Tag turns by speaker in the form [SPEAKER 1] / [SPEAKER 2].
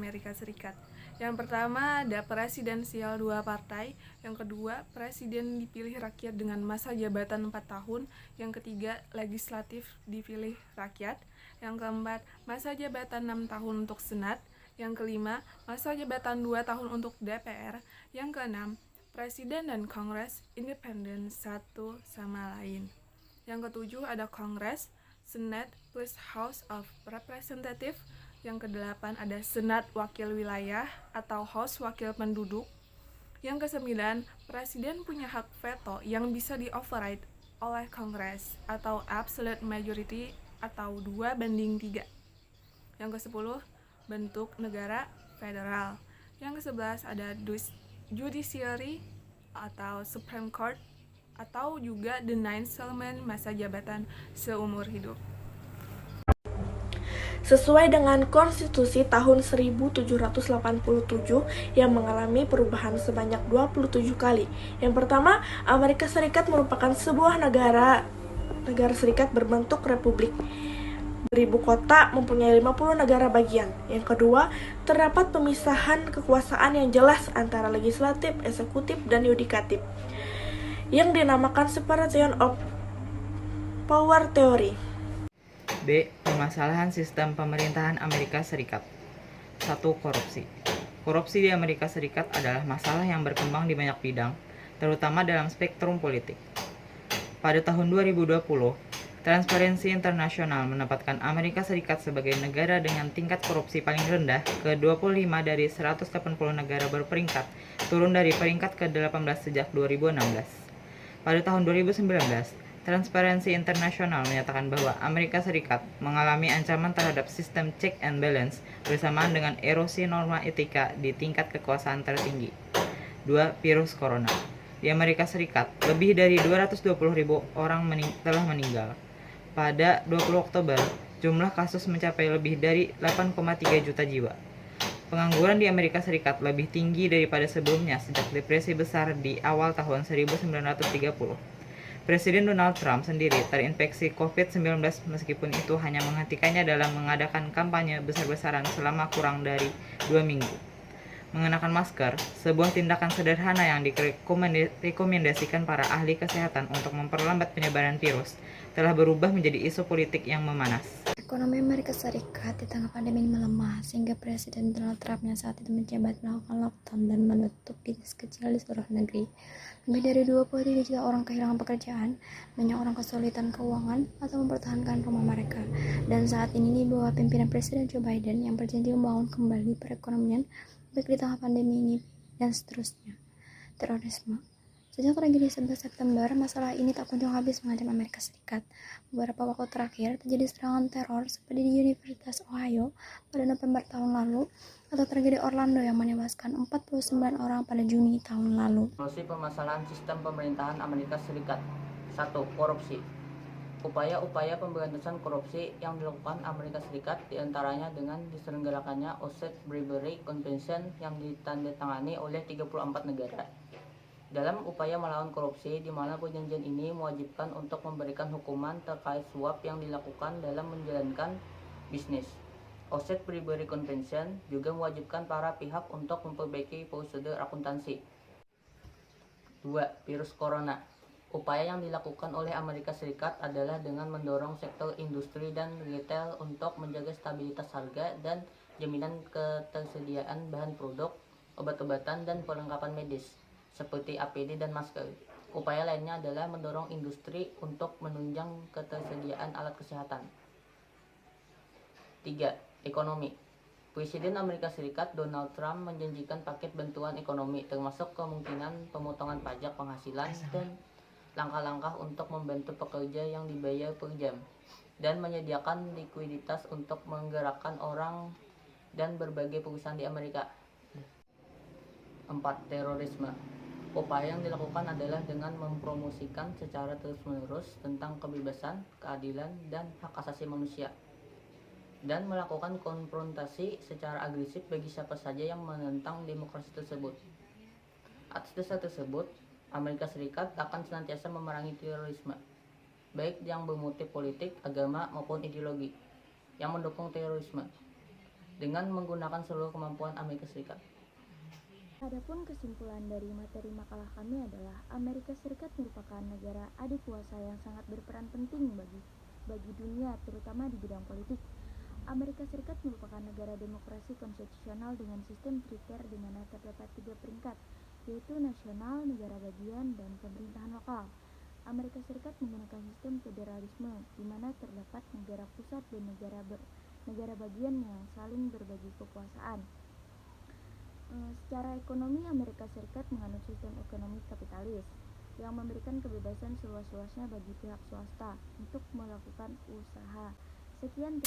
[SPEAKER 1] Amerika Serikat. Yang pertama ada presidensial 2 partai, yang kedua presiden dipilih rakyat dengan masa jabatan 4 tahun, yang ketiga legislatif dipilih rakyat, yang keempat masa jabatan 6 tahun untuk Senat, yang kelima masa jabatan 2 tahun untuk DPR, yang keenam presiden dan Kongres independen satu sama lain. Yang ketujuh ada Kongres, Senate plus House of Representative. Yang kedelapan ada Senat Wakil Wilayah atau House Wakil Penduduk. Yang kesembilan, Presiden punya hak veto yang bisa di-override oleh Kongres atau Absolute Majority atau 2/3. Yang kesepuluh, bentuk negara federal. Yang kesebelas ada Judiciary atau Supreme Court atau juga the ninth element masa jabatan seumur hidup.
[SPEAKER 2] Sesuai dengan konstitusi tahun 1787 yang mengalami perubahan sebanyak 27 kali. Yang pertama, Amerika Serikat merupakan sebuah negara serikat berbentuk republik. Beribu kota mempunyai 50 negara bagian. Yang kedua, terdapat pemisahan kekuasaan yang jelas antara legislatif, eksekutif, dan yudikatif yang dinamakan separation of power theory.
[SPEAKER 3] B. Permasalahan sistem pemerintahan Amerika Serikat. 1. Korupsi. Korupsi di Amerika Serikat adalah masalah yang berkembang di banyak bidang, terutama dalam spektrum politik. Pada tahun 2020, Transparency International menempatkan Amerika Serikat sebagai negara dengan tingkat korupsi paling rendah ke-25 dari 180 negara berperingkat, turun dari peringkat ke-18 sejak 2016. Pada tahun 2019, Transparency International menyatakan bahwa Amerika Serikat mengalami ancaman terhadap sistem check and balance bersamaan dengan erosi norma etika di tingkat kekuasaan tertinggi. 2. Virus Corona. Di Amerika Serikat, lebih dari 220.000 orang telah meninggal. Pada 20 Oktober, jumlah kasus mencapai lebih dari 8,3 juta jiwa. Pengangguran di Amerika Serikat lebih tinggi daripada sebelumnya sejak depresi besar di awal tahun 1930. Presiden Donald Trump sendiri terinfeksi COVID-19 meskipun itu hanya menghentikannya dalam mengadakan kampanye besar-besaran selama kurang dari 2 minggu. Mengenakan masker, sebuah tindakan sederhana yang direkomendasikan para ahli kesehatan untuk memperlambat penyebaran virus, telah berubah menjadi isu politik yang memanas.
[SPEAKER 4] Ekonomi Amerika Serikat di tengah pandemi ini melemah, sehingga Presiden Donald Trump yang saat itu menjabat melakukan lockdown dan menutup bisnis kecil di seluruh negeri. Lebih dari 23 juta orang kehilangan pekerjaan, banyak orang kesulitan keuangan atau mempertahankan rumah mereka. Dan saat ini di bawah pimpinan Presiden Joe Biden yang berjanji membangun kembali perekonomian baik di tengah pandemi ini dan seterusnya. Terorisme. Sejak tragedi 11 September, masalah ini tak kunjung habis mengancam Amerika Serikat. Beberapa waktu terakhir, terjadi serangan teror seperti di Universitas Ohio pada November tahun lalu, atau tragedi Orlando yang menewaskan 49 orang pada Juni tahun lalu.
[SPEAKER 5] Solusi permasalahan sistem pemerintahan Amerika Serikat. 1. Korupsi. Upaya-upaya pemberantasan korupsi yang dilakukan Amerika Serikat diantaranya dengan diselenggarakannya Osset-Bribery Convention yang ditandatangani oleh 34 negara. Dalam upaya melawan korupsi, di mana perjanjian ini mewajibkan untuk memberikan hukuman terkait suap yang dilakukan dalam menjalankan bisnis. Osset-Bribery Convention juga mewajibkan para pihak untuk memperbaiki prosedur akuntansi. 2. Virus Corona. Upaya yang dilakukan oleh Amerika Serikat adalah dengan mendorong sektor industri dan retail untuk menjaga stabilitas harga dan jaminan ketersediaan bahan produk, obat-obatan, dan perlengkapan medis seperti APD dan masker. Upaya lainnya adalah mendorong industri untuk menunjang ketersediaan alat kesehatan. 3. Ekonomi. Presiden Amerika Serikat Donald Trump menjanjikan paket bantuan ekonomi termasuk kemungkinan pemotongan pajak penghasilan dan langkah-langkah untuk membantu pekerja yang dibayar per jam dan menyediakan likuiditas untuk menggerakkan orang dan berbagai perusahaan di Amerika. 4. Terorisme. Upaya yang dilakukan adalah dengan mempromosikan secara terus-menerus tentang kebebasan, keadilan, dan hak asasi manusia, dan melakukan konfrontasi secara agresif bagi siapa saja yang menentang demokrasi tersebut. Atas dasar tersebut, Amerika Serikat akan senantiasa memerangi terorisme, baik yang bermotif politik, agama, maupun ideologi yang mendukung terorisme. dengan menggunakan seluruh kemampuan Amerika Serikat.
[SPEAKER 4] Adapun kesimpulan dari materi makalah kami adalah Amerika Serikat merupakan negara adik kuasa yang sangat berperan penting bagi dunia, terutama di bidang politik. Amerika Serikat merupakan negara demokrasi konstitusional dengan sistem triter di mana terdapat 3 peringkat, yaitu nasional, negara bagian, dan pemerintahan lokal. Amerika Serikat menggunakan sistem federalisme, di mana terdapat negara pusat dan negara bagian yang saling berbagi kekuasaan. Secara ekonomi, Amerika Serikat menganut sistem ekonomi kapitalis yang memberikan kebebasan seluas-luasnya bagi pihak swasta untuk melakukan usaha. Sekian.